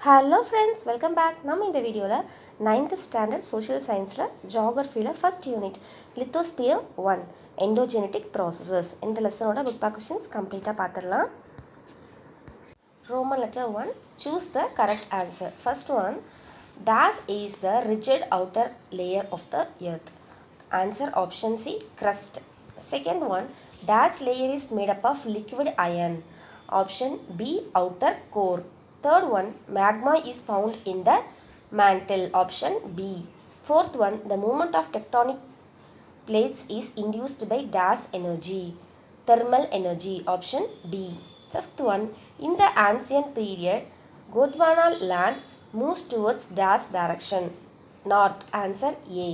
Hello friends, welcome back. நம்ம இந்த வீடியோல 9th standard social scienceல geographyல first unit lithosphere 1 endogenetic processes இந்த லெசனோட book back questions கம்ப்ளீட்டா பார்த்திடலாம். Roman letter 1, choose the correct answer. First one, dash is the rigid outer layer of the earth. Answer option C, crust. Second one, dash layer is made up of liquid iron. Option B, outer core. Third one, magma is found in the mantle. Option B. Fourth one, the movement of tectonic plates is induced by dash energy. Thermal energy. Option B. Fifth one, in the ancient period, Gondwana land moves towards dash direction. North. Answer A.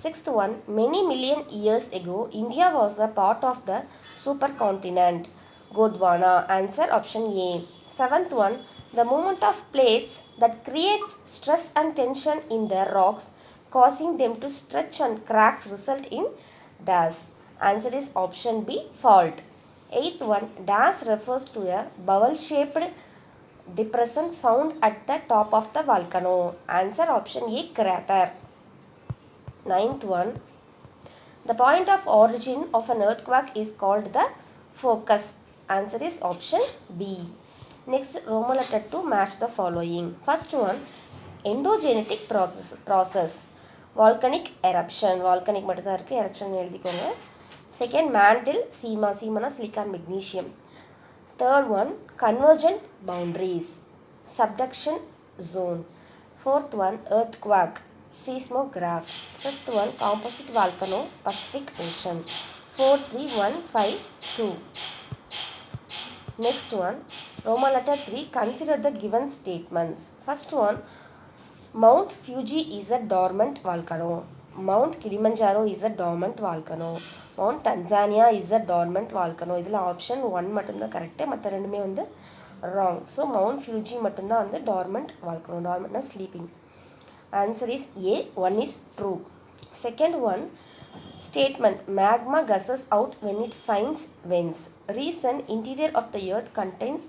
Sixth one, many million years ago, India was a part of the supercontinent Gondwana. Answer option A. Seventh one, the movement of plates that creates stress and tension in the rocks, causing them to stretch and cracks result in dash. Answer is option B, fault. Eighth one, dash refers to a bowl-shaped depression found at the top of the volcano. Answer option A, crater. Ninth one, the point of origin of an earthquake is called the focus. Answer is option B. Next, Roman letter 2, match the following. First one, endogenetic process. Volcanic eruption. Volcanic மட்டும் தான் இருக்கு, eruption எழுதிக்கோங்க. Second, mantle, சீமானா silicon magnesium. Third one, convergent boundaries, subduction zone. Fourth one, earthquake, seismograph. Fifth one, composite volcano, Pacific Ocean. 4, 3, 1, 5, 2. Next one, Roman letter 3, consider the given statements. First one, Mount Fuji is a dormant volcano. Mount Kilimanjaro is a dormant volcano. Mount Tanzania is a dormant volcano. இதில் option 1 மட்டும்தான் correct, மற்ற ரெண்டுமே வந்து wrong. So Mount Fuji மட்டும்தான் வந்து dormant volcano. Dormantனா sleeping. Answer is A, 1 is true. Second one, statement, magma gushes out when it finds vents. Reason, interior of the earth contains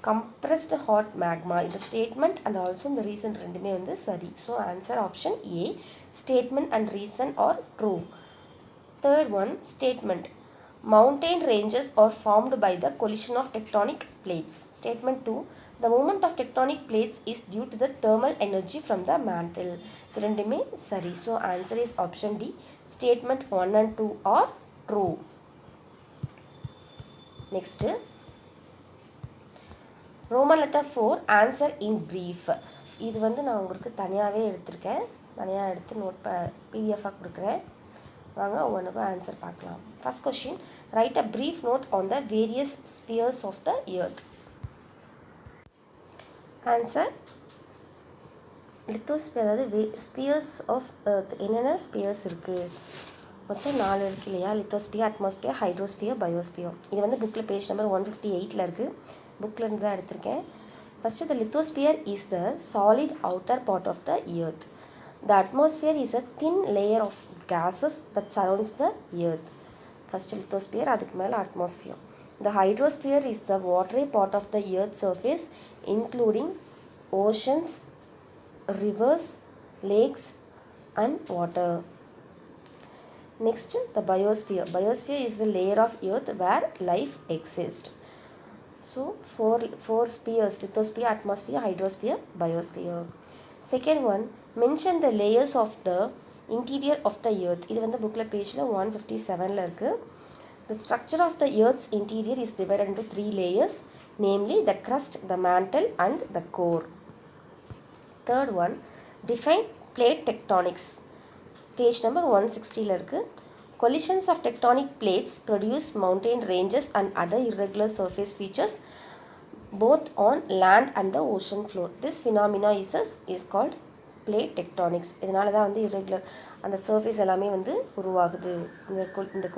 compressed hot magma. இந்த statement and also இந்த reason ரெண்டுமே வந்து சரி. So answer option A, statement and reason are true. Third one, statement, mountain ranges are formed by the collision of tectonic plates. Statement 2, the movement of tectonic plates is due to the thermal energy from the mantle. இது ரெண்டுமே சரி. So answer is option D, statement 1 and 2 are true. Next, Roman letter 4, answer in brief. இது வந்து நான் உங்களுக்கு தனியாகவே எடுத்திருக்கேன், தனியாக எடுத்து நோட் பிடிஎஃபாக கொடுக்குறேன். வாங்க ஒவ்வொன்றுக்கும் ஆன்சர் பார்க்கலாம். First question, right a brief note on the various spheres of the earth. Answer, lithosphere, அதாவது ஸ்பியர்ஸ் ஆஃப் எர்த். என்னென்ன ஸ்பியர்ஸ் இருக்குது? மொத்தம் 4 இருக்குது இல்லையா? Lithosphere, atmosphere, hydrosphere, biosphere. இது வந்து புக்கில் பேஜ் நம்பர் 158 இருக்குது, புக்கில் இருந்து தான் எடுத்திருக்கேன். First, the lithosphere is the solid outer part of the earth. The atmosphere is a thin layer of gases that surrounds the earth. First lithosphere, அதுக்கு மேலே atmosphere. The hydrosphere is the watery part of the earth's surface, including oceans, rivers, lakes and water. Next, the biosphere. Biosphere is the layer of earth where life exists. So four spheres: lithosphere, atmosphere, hydrosphere, biosphere. Second one, mention the layers of the interior of the earth. இது வந்து புக்கில் பேஜில் 157 இருக்குது. The structure of the earth's interior is divided into 3 layers, namely the crust, the mantle and the core. Third one, define plate tectonics. Page number 160 இருக்குது. Collisions of tectonic plates produce mountain ranges and other irregular surface features both on land and the ocean floor. This phenomena is called plate tectonics. இதனால தான் வந்து irregular அந்த surface எல்லாமே வந்து உருவாகுது. இந்த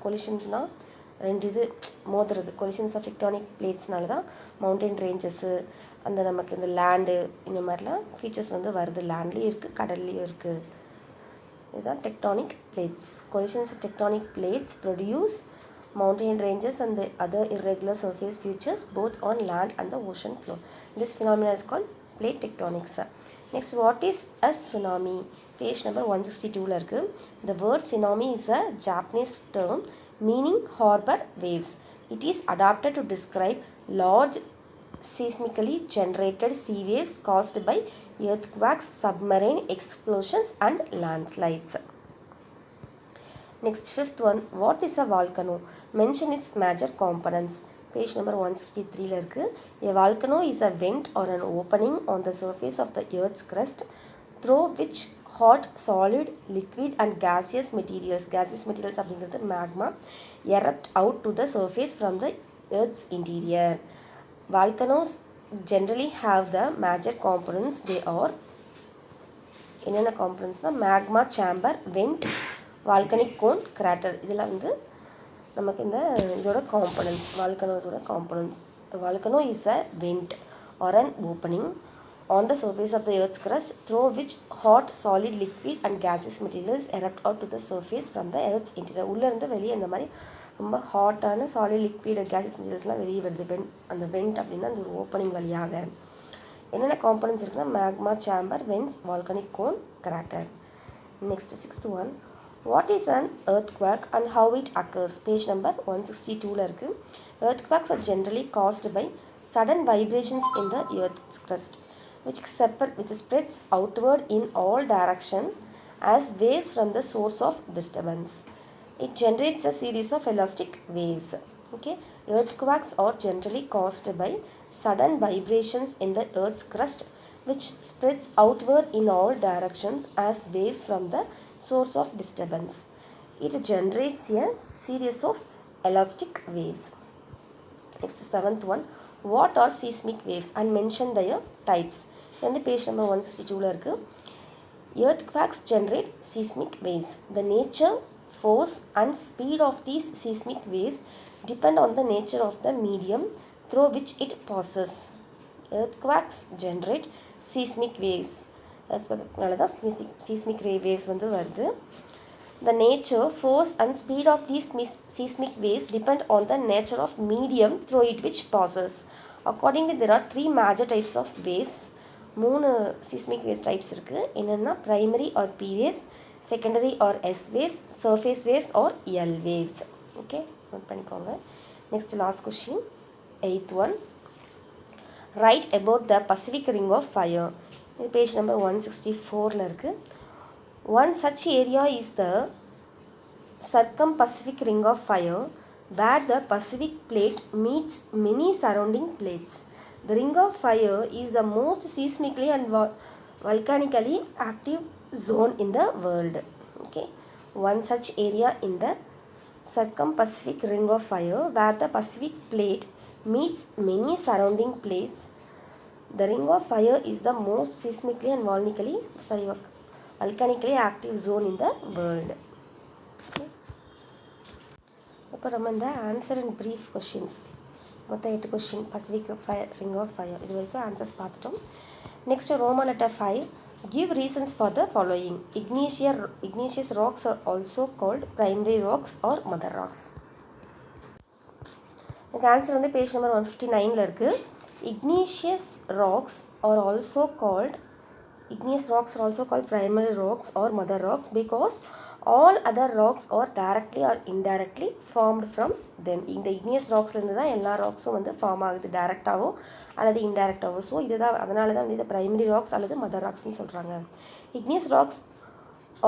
கொலிஷன்ஸ்னால் ரெண்டு இது மோதுறது. கொலிஷன்ஸ் ஆஃப் டெக்டானிக் பிளேட்ஸ்னால தான் மவுண்டன் ரேஞ்சஸ்ஸு, அந்த நமக்கு இந்த லேண்டு, இந்த மாதிரிலாம் ஃபீச்சர்ஸ் வந்து வருது. லேண்ட்லேயும் இருக்குது, கடல்லையும் இருக்குது. இதுதான் tectonic plates. Collisions of tectonic plates produce mountain ranges and the other irregular surface features both on land and the ocean floor. This phenomenon is called plate tectonics. Next, what is a tsunami? Page number 162 la irukku. The word tsunami is a Japanese term meaning harbor waves. It is adapted to describe large seismically generated sea waves caused by earthquakes, submarine explosions and landslides. Next, fifth one, what is a volcano? Mention its major components. Page number 163 la irukku. A volcano is a vent or an opening on the surface of the earth's crust through which hot, solid, liquid and gaseous materials அப்படிங்கிறது magma erupt out to the surface from the earth's interior. Volcanoes generally have the major components. They are என்னென்ன components magma chamber, vent, volcanic cone, crater. இதெல்லாம் வந்து நமக்கு இந்த இதோட components, volcanoes ஓட components. A volcano is a vent or an opening on the surface of the earth's crust through which hot, solid, liquid and gaseous materials erupt out to the surface from the earth's interior. உள்ள இருந்து வெளியே இந்த மாதிரி ரொம்ப ஹாட்டான solid liquid cases மெட்டீரியல்ஸ்லாம் வெளியே வருது. அந்த went அப்படின்னா அந்த ஒரு ஓப்பனிங் வழியாக என்னென்ன காம்பனன்ட்ஸ் இருக்குன்னா magma chamber, vents, volcanic cone, crater. Next sixth one, what is an earthquake and how it occurs? Page number 162 இருக்குது. Earthquakes are generally caused by sudden vibrations in the earth's crust which spreads outward in all directions as waves from the source of disturbance. It generates a series of elastic waves. Okay, earthquakes are generally caused by sudden vibrations in the earth's crust which spreads outward in all directions as waves from the source of disturbance. It generates a series of elastic waves. Next, seventh one, what are seismic waves and mention their types. இந்த page number 162 இருக்குது. Earthquakes generate seismic waves. The nature, force and speed of these seismic waves depend on the nature of the medium through which it passes. Earthquakes generate seismic waves. அதனால தான் seismic waves வந்து வருது. The nature, force and speed of these seismic waves depend on the nature of medium through it which passes. Accordingly, there are three major types of waves. மூணு seismic waves types இருக்குது. என்னென்னா primary or P waves, secondary or S waves, surface waves or L waves. Okay, note பண்ணிக்கோங்க. Next last question, eight one, right about the Pacific ring of fire. இது page number 164 இருக்குது. One such area is the circum-Pacific ring of fire where the Pacific plate meets many surrounding plates. The ring of fire is the most seismically and volcanically active zone in the world. Okay, one such area in the circum-Pacific ring of fire where the Pacific plate meets many surrounding plates. The ring of fire is the most seismically and volcanically active zone in the world. Okay. இப்போ நம்ம இந்த answer and brief questions மொத்தம் 8 question Pacific ring of fire இது வரைக்கும் answers பார்த்துட்டோம். Next Roman letter 5, give reasons for the following. Igneous rocks are also called primary rocks or mother rocks. இதுக்கு answer வந்து page number 159 இருக்குது. Igneous rocks are also called primary rocks or mother rocks because all other rocks are directly or indirectly formed from them. இந்த igneous rocksலேருந்து தான் எல்லா ராக்ஸும் வந்து form ஆகுது, டைரெக்டாகவோ அல்லது இன்டைரக்டாகவோ. So இதுதான், அதனால தான் வந்து இதை பிரைமரி ராக்ஸ் அல்லது மதர் ராக்ஸ்ன்னு சொல்கிறாங்க. igneous rocks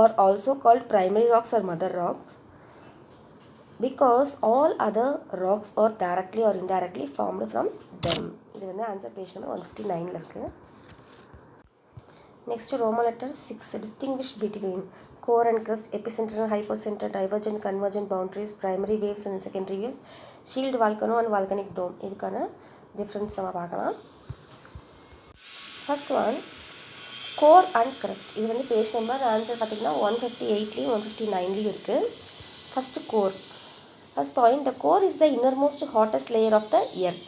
are also called primary rocks or mother rocks because all other rocks are directly or indirectly formed from them. இது வந்து ஆன்சர் பேஜ் நம்பர் 159 இருக்குது. Next Roman letter 6, distinguish between core and crust, epicenter and hypocenter, divergent convergent boundaries, primary waves and secondary waves, shield volcano and volcanic dome. இதுக்கான difference நம்ம பார்க்கலாம். First one, core and crust. இது வந்து page number answer பார்த்திங்கன்னா 158லேயும் 159லேயும் இருக்குது. First core. First point, the core is the innermost hottest layer of the earth.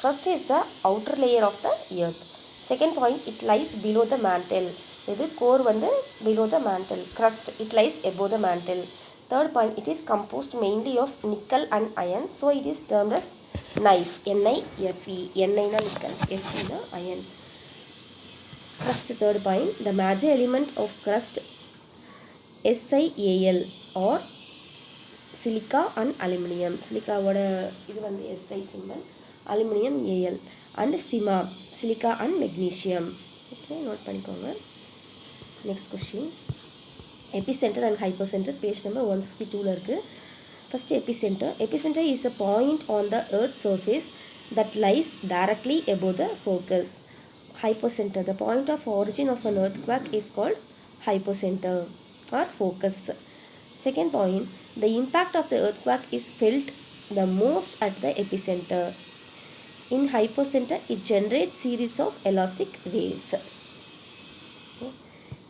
Crust is the outer layer of the earth. Second point, it lies below the mantle. இது core வந்து below the mantle. Crust, it lies above the mantle. Third point, it is composed mainly of nickel and iron, so it is termed as knife. N-I-F-E. N-I na nickel, F-E na iron. Crust, third point, the major element of crust SiAl or silica and aluminium. Silica oda idu vandu Si symbol, aluminium Al, and sima, silica and magnesium. Okay, note பண்ணிக்கோங்க. Next question, epicenter and hypocenter, page number 162 ல இருக்கு. First, epicenter. Epicenter is a point on the earth's surface that lies directly above the focus. Hypocenter, the point of origin of an earthquake is called hypocenter or focus. Second point, the impact of the earthquake is felt the most at the epicenter. In hypocenter, it generates series of elastic waves. Okay.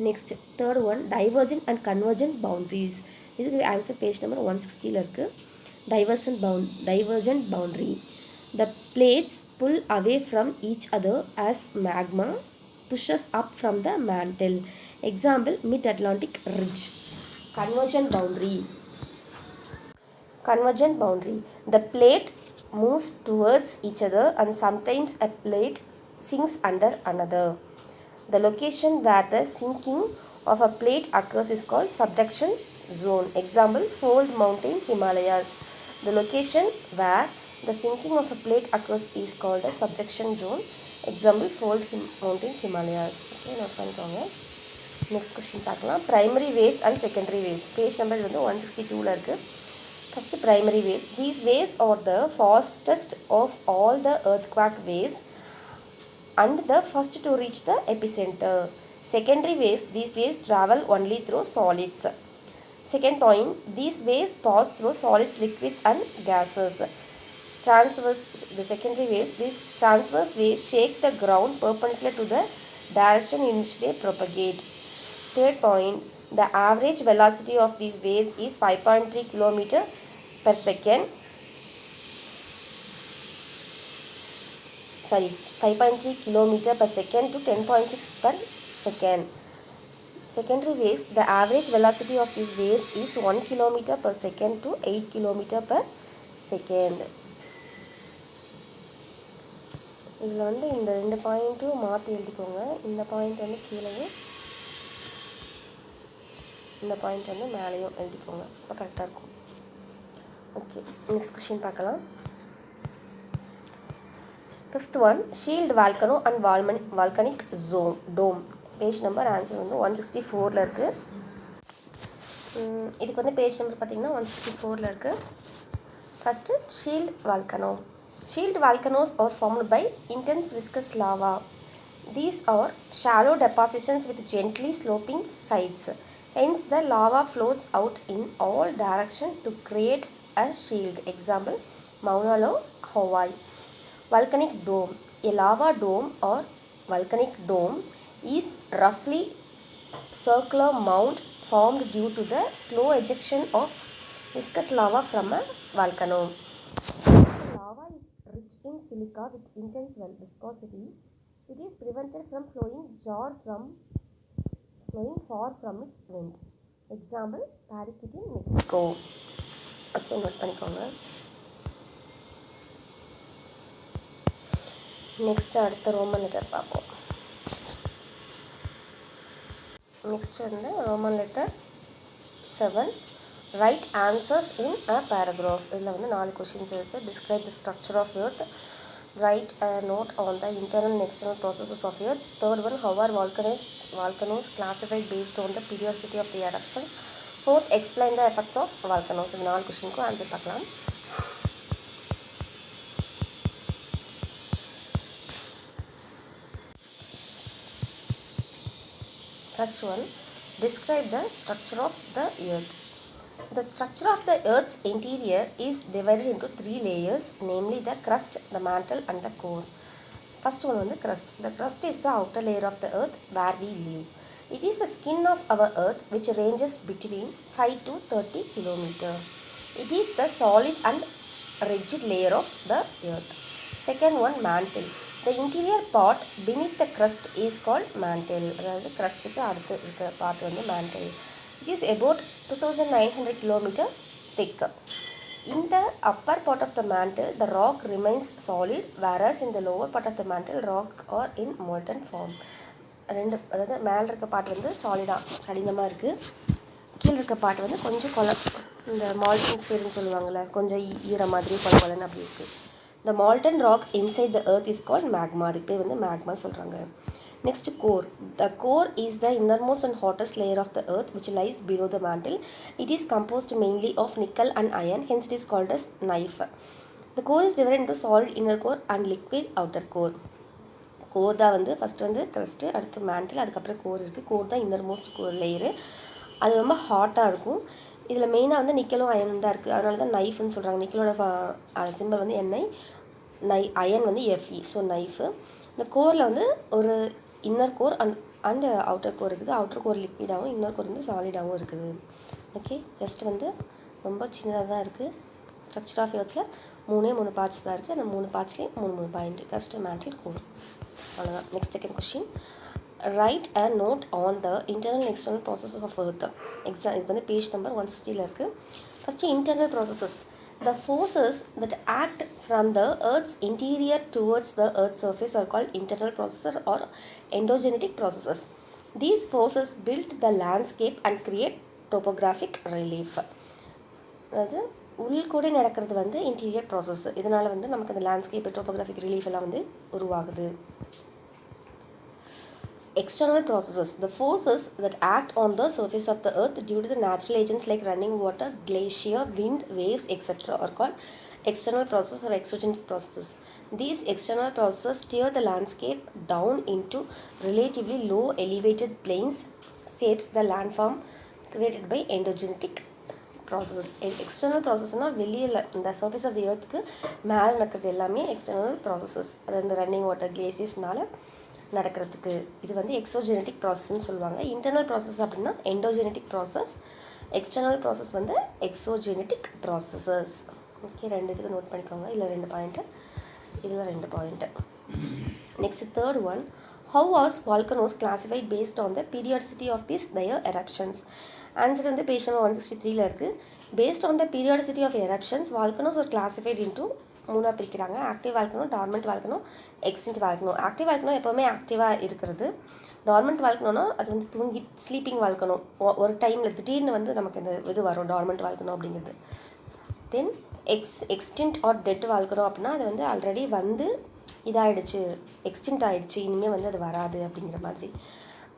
Next, third one, divergent and convergent boundaries. This is answer page number 160 ல இருக்கு. Divergent boundary. The plates pull away from each other as magma pushes up from the mantle. Example, mid-Atlantic ridge. Convergent boundary. Convergent boundary. The plate moves towards each other and sometimes a plate sinks under another. The location where the sinking of a plate occurs is called subduction zone. Example, fold mountain Himalayas. The location where the sinking of a plate occurs is called a subduction zone. Example, fold mountain Himalayas. Okay, note பண்ணிக்கோங்க. Next question பார்க்கலாம். Primary waves and secondary waves. Page number வந்து 162 ல இருக்கு. First, primary waves. These waves are the fastest of all the earthquake waves and the first to reach the epicenter. Secondary waves. These waves travel only through solids. Second point, these waves pass through solids, liquids and gases. The secondary waves, these transverse waves shake the ground perpendicular to the direction in which they propagate. Third point, the average velocity of these waves is 5.3 km per second. 5.3 km per second to 10.6 per second. Secondary waves, the average velocity of these waves is 1 km per second to 8 km per second. இதில் வந்து இந்த ரெண்டு பாயிண்ட்டும் மாற்றி எழுதிக்கோங்க. இந்த point வந்து கீழேயும் இந்த பாயிண்ட் வந்து மேலேயும் எழுதிக்கோங்க. அப்போ கரெக்டாக இருக்கும். ஓகே, நெக்ஸ்ட் கொஷின் பார்க்கலாம். Fifth one, shield volcano and volcanic dome. Page number answer வந்து 164ல் இருக்குது. இதுக்கு வந்து பேஜ் நம்பர் பார்த்திங்கன்னா 164ல் இருக்குது. First, shield volcano. Shield volcanoes are formed by intense viscous lava. These are shallow depositions with gently sloping sides. Hence, the lava flows out in all directions to create a shield. Example, Mauna Loa, Hawaii. Volcanic dome. A lava dome or volcanic dome is roughly circular mound formed due to the slow ejection of viscous lava from a volcano. Lava is rich in silica with intense viscosity. It is prevented from flowing far from its vent. Example, Paraquet in Mexico. Okay, note பண்ணிக்கோங்க. Next அடுத்த Roman letter பார்ப்போம். Next வந்து Roman letter 7. Write answers in a paragraph. இதில் வந்து 4 questions இருக்குது. Describe the structure of earth. Write a note on the internal and external processes of earth. Third one, how are volcanoes classified based on the periodicity of the eruptions. Fourth, explain the effects of volcanoes. இந்த 4 கொஷினுக்கும் answer பார்க்கலாம். First one, describe the structure of the earth. The structure of the earth's interior is divided into 3 layers, namely the crust, the mantle and the core. First one on the crust. The crust is the outer layer of the earth where we live. It is the skin of our earth which ranges between 5 to 30 km. It is the solid and rigid layer of the earth. Second one, mantle. The interior part beneath the crust is called mantle. அதாவது crustக்கு அடுத்து இருக்கிற part வந்து mantle. It is about 2900 km thick. In the upper part of the mantle, the rock remains solid, whereas in the lower part of the mantle, rock are in molten form. ரெண்டு, அதாவது மேலே இருக்க part வந்து சாலிடாக கடினமாக இருக்குது, கீழே இருக்க பார்ட் வந்து கொஞ்சம் இந்த மால்டன் ஸ்டேர்னு சொல்லுவாங்கள்ல, கொஞ்சம் ஈர மாதிரி கொலன்னு அப்படி இருக்குது. The molten rock inside the earth is called magma. அதுக்கு பேர் வந்து magma சொல்கிறாங்க. Next, core. The core is the innermost and hottest layer of the earth which lies below the mantle. It is composed mainly of nickel and iron, hence it is called as knife. The core is divided into solid inner core and liquid outer core. Core தான் வந்து first வந்து crust, அடுத்து mantle, அதுக்கப்புறம் core இருக்குது. Core தான் innermost core layer. அது ரொம்ப ஹாட்டாக இருக்கும். இதில் மெயினாக வந்து நிக்கலும் அயனும் தான் இருக்குது. அதனால தான் நைஃப்னு சொல்கிறாங்க. நிக்கலோட சிம்பிள் வந்து NI, அயன் வந்து FE, ஸோ நைஃபு. இந்த கோரில் வந்து ஒரு inner core and outer core இருக்குது. அவுட்டர் கோர் லிக்விடாகவும் இன்னர் கோர் வந்து சாலிடாகவும் இருக்குது. ஓகே, ஜஸ்ட் வந்து ரொம்ப சின்னதாக தான் இருக்குது. ஸ்ட்ரக்சர் ஆஃப் எர்த்தில் 3 பார்ட்ஸ் தான் இருக்குது. அந்த 3 பார்ட்ஸ்லேயும் 3 பாயிண்ட், க்ரஸ்ட், மேண்டில், கோர். அவ்வளோதான். Next second question. Write a note on the internal and external processes of earth. இது வந்து பேஜ் நம்பர் 160 இருக்குது. First internal processes. The forces that act from the Earth's interior towards the Earth's surface are called internal processes or endogenetic processes. These forces build the landscape and create topographic relief. அதாவது உள்கூட நடக்கிறது வந்து interior process. இதனால் வந்து நமக்கு அந்த landscape, topographic relief எல்லாம் வந்து உருவாகுது. External processes. The forces that act on the surface of the earth due to the natural agents like running water, glacier, wind, waves, etc. are called external processes or exogenous processes. These external processes steer the landscape down into relatively low elevated plains, shapes the landform created by endogenetic processes. External processனா வெளியில் இந்த surface of the earthக்கு மேலே நடக்கிறது எல்லாமே external processes. அது இந்த running water, கிளேசியஸ்னால நடக்கிறதுக்கு இது வந்து எக்ஸோஜெனட்டிக் ப்ராசஸ்ன்னு சொல்லுவாங்க. இன்டர்னல் ப்ராசஸ் அப்படின்னா எண்டோஜெனட்டிக் ப்ராசஸ், எக்ஸ்டர்னல் ப்ராசஸ் வந்து எக்ஸோஜெனட்டிக் ப்ராசஸஸ். ஓகே, 2 இதுக்கு நோட் பண்ணிக்கோங்க. இதில் 2 பாயிண்ட்டு, இதில் 2 point. Next third one. How was volcanoes classified based on the periodicity of their eruptions? Answer வந்து பேஜ் நம்பர் 163 இருக்குது. Based on the periodicity of eruptions, volcanoes are classified into 3 பிரிக்கிறாங்க. Active volcano, dormant volcano, extinct volcano. Active volcano எப்போவுமே ஆக்டிவாக இருக்கிறது. Torment வால்கனோனா அது வந்து தூங்கி sleeping volcano. ஒரு டைமில் திடீர்னு வந்து நமக்கு இந்த இது வரும் டார்மெண்ட் வால்கனோ அப்படிங்கிறது. தென் எக்ஸ்டிங்க்ட் ஆர் டெட் வால்கனோ அப்படின்னா அது வந்து ஆல்ரெடி வந்து இதாகிடுச்சு, எக்ஸ்டிங்க்ட் ஆகிடுச்சு, இனிமேல் வந்து அது வராது அப்படிங்கிற மாதிரி.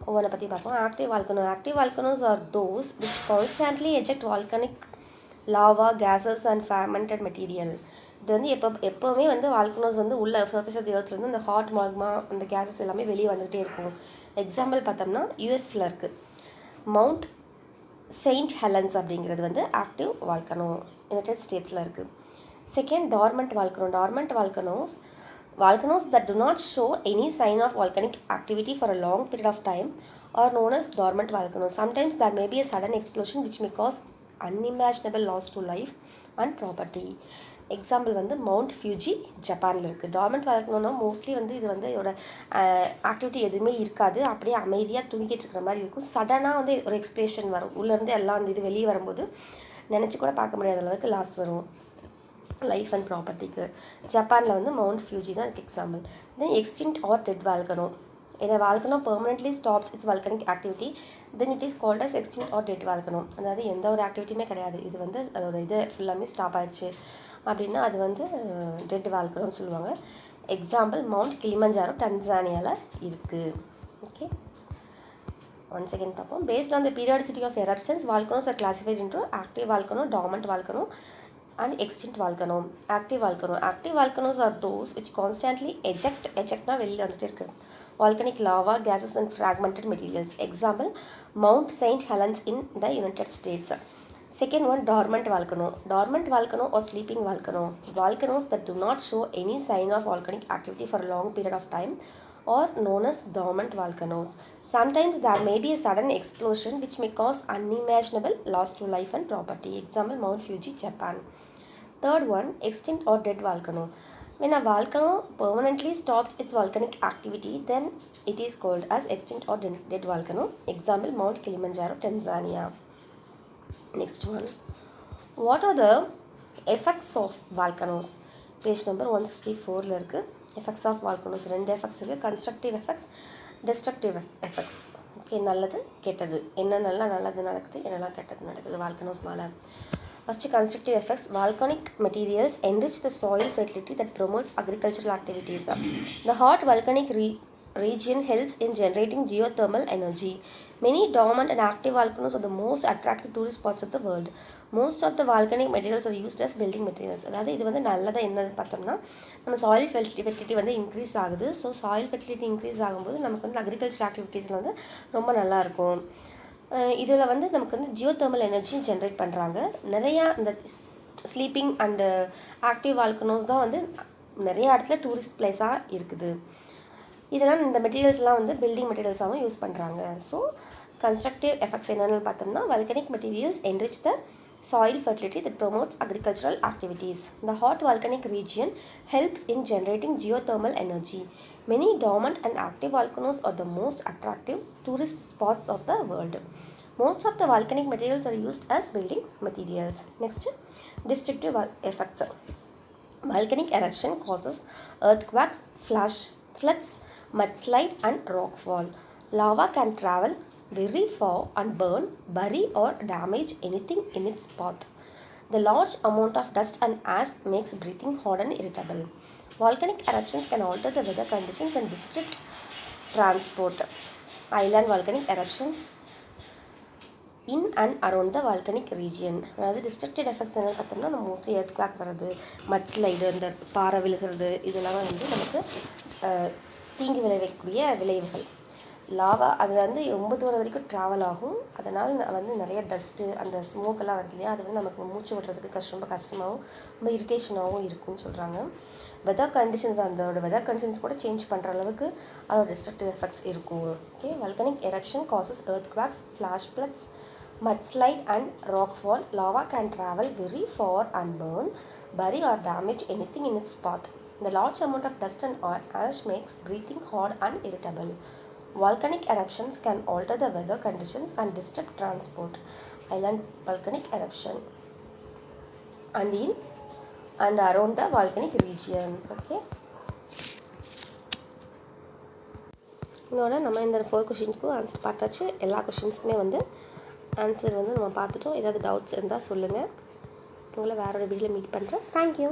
ஒவ்வொன்றை பற்றி பார்ப்போம். Active volcano. Active volcanoes are those which constantly eject volcanic lava, gases and fermented material. இது வந்து எப்போவுமே வந்து வால்கனோஸ் வந்து உள்ள சர்ஃபேஸ் ஆஃப் தி எர்த்லேருந்து இந்த ஹாட் மாக்மா, அந்த கேஸஸ் எல்லாமே வெளியே வந்துகிட்டே இருக்கும். எக்ஸாம்பிள் பார்த்தோம்னா யூஎஸில் இருக்குது மவுண்ட் செயின்ட் ஹெலன்ஸ் அப்படிங்கிறது வந்து ஆக்டிவ் வால்கனோ, யுனைடெட் ஸ்டேட்ஸில் இருக்குது. Second, torment volcano. Torment Volcanoes that do not show any sign of volcanic activity for a long period of time are known as dormant volcanoes. Sometimes there may be a sudden explosion which may cause unimaginable loss to life and property. Example வந்து mount Fuji ஜப்பானில் இருக்குது. Torment வால்கனோனா mostly வந்து இது வந்து இதோட activity எதுவுமே இருக்காது, அப்படியே அமைதியாக தூங்கிட்டு இருக்கிற மாதிரி இருக்கும். சடனாக வந்து ஒரு எக்ஸ்பிளேஷன் வரும், உள்ளேருந்து எல்லாம் வந்து இது வெளியே வரும்போது நினச்சி கூட பார்க்க முடியாத அளவுக்கு லாஸ் வரும் லைஃப் அண்ட் ப்ராப்பர்ட்டிக்கு. ஜப்பானில் வந்து மவுண்ட் ஃபியூஜி தான் இதுக்கு example. Then extinct or dead volcano. இந்த volcano permanently stops its volcanic activity, then it is called as extinct or dead volcano. அதாவது எந்த ஒரு ஆக்டிவிட்டியுமே கிடையாது, இது வந்து அதோட இது ஃபுல்லாமே ஸ்டாப் ஆயிடுச்சு அப்படின்னா அது வந்து டெட் வால்கனோன்னு சொல்லுவாங்க. எக்ஸாம்பிள் மவுண்ட் கிளிமஞ்சாரோ டன்சானியாவில் இருக்குது. ஓகே, ஒன் செகண்ட் பார்ப்போம். Based on the periodicity of eruptions, volcanoes are classified into active volcano, dormant volcano and extinct volcano. Active volcanoes are those which constantly ejectனா வெளியில் வந்துட்டு இருக்குது volcanic lava, gases and fragmented materials. Example, Mount St. Helens in the United States. Second one, dormant volcano or sleeping volcano. Volcanoes that do not show any sign of volcanic activity for a long period of time are known as dormant volcanoes. Sometimes there may be a sudden explosion which may cause unimaginable loss to life and property. Example, Mount Fuji, Japan. Third one, extinct or dead volcano. When a volcano permanently stops its volcanic activity, then it is called as extinct or dead volcano. Example, Mount Kilimanjaro, Tanzania. Next one, what are the effects of volcanoes? Page number 164 இருக்குது. effects of volcanoes 2 effects இருக்குது, constructive effects destructive effects. Okay, நல்லது கெட்டது, என்னென்னலாம் நல்லது நடக்குது, என்னெல்லாம் கெட்டது நடக்குது வால்கனோஸ்னால. First, constructive effects. Volcanic materials enrich the soil fertility that promotes agricultural activities. The hot volcanic region helps in generating geothermal energy. Many dormant and active volcanoes are the most attractive tourist spots of the world. Most of the volcanic materials are used as building materials. அதாவது இது வந்து நல்லதாக என்னது பார்த்தோம்னா, நம்ம soil fertility வந்து increase ஆகுது. So soil fertility increase ஆகும்போது நமக்கு வந்து அக்ரிகல்ச்சர் ஆக்டிவிட்டீஸில் வந்து ரொம்ப நல்லாயிருக்கும். இதில் வந்து நமக்கு வந்து ஜியோதெர்மல் எனர்ஜியும் ஜென்ரேட் பண்ணுறாங்க. நிறையா இந்த ஸ்லீப்பிங் அண்டு ஆக்டிவ் வால்கனோஸ் தான் வந்து நிறையா இடத்துல டூரிஸ்ட் பிளேஸாக இருக்குது. இதெல்லாம் இந்த மெட்டீரியல்ஸ்லாம் வந்து பில்டிங் மெட்டீரியல்ஸாகவும் யூஸ் பண்ணுறாங்க. ஸோ கன்ஸ்ட்ரக்டிவ் எஃபெக்ட்ஸ் என்னென்னு பார்த்தோம்னா, volcanic materials enrich the soil fertility that promotes agricultural activities. The hot volcanic region helps in generating geothermal energy. Many dormant and active volcanoes are the most attractive tourist spots of the world. Most of the volcanic materials are used as building materials. Next, destructive effects. Volcanic eruption causes earthquakes, floods, mudslide and rockfall. Lava can travel very far and burn, bury or damage anything in its path. The large amount of dust and ash makes breathing hard and irritable. Volcanic eruptions can alter the weather conditions and disrupt transport. Island volcanic eruption in and around the volcanic region. அதாவது destructive effects என்னென்னு பார்த்தோம்னா, நம்ம mostly earthquake வர்றது, மட்ஸ்லைடு, இந்த பாறை விழுகிறது, இதெல்லாம் வந்து நமக்கு தீங்கு விளைவிக்கக்கூடிய விளைவுகள். லாவா அது வந்து ரொம்ப தூரம் வரைக்கும் ட்ராவல் ஆகும். அதனால் வந்து நிறைய டஸ்ட்டு அந்த ஸ்மோக்கெல்லாம் வருது இல்லையா, அது வந்து நமக்கு மூச்சு விடுறதுக்கு ரொம்ப கஷ்டமாகவும் ரொம்ப இரிட்டேஷனாகவும் இருக்கும்னு சொல்கிறாங்க. வெதர் கண்டிஷன்ஸ், அதோட வெதர் கண்டிஷன்ஸ் கூட சேஞ்ச் பண்ணுற அளவுக்கு அதோட டிஸ்ட்ரக்டிவ் எஃபெக்ட்ஸ் இருக்கும். Okay, volcanic eruption causes earthquakes, flash floods, mudslide and rockfall. Lava can travel very far and burn, bury or damage anything in its path. The large amount of dust and ash makes breathing hard and irritable. Volcanic eruptions can alter the weather conditions and disrupt transport. Island volcanic eruption and in and around the volcanic region. Okay, இதோட நம்ம இந்த 4 கொஷின்ஸ்க்கு answer பார்த்தாச்சு. எல்லா கொஷின்ஸ்க்குமே வந்து answer வந்து நம்ம பார்த்துட்டோம். ஏதாவது டவுட்ஸ் இருந்தால் சொல்லுங்கள். உங்களை வேற ஒரு வீடியோவில் மீட் பண்ணுறேன். தேங்க்யூ.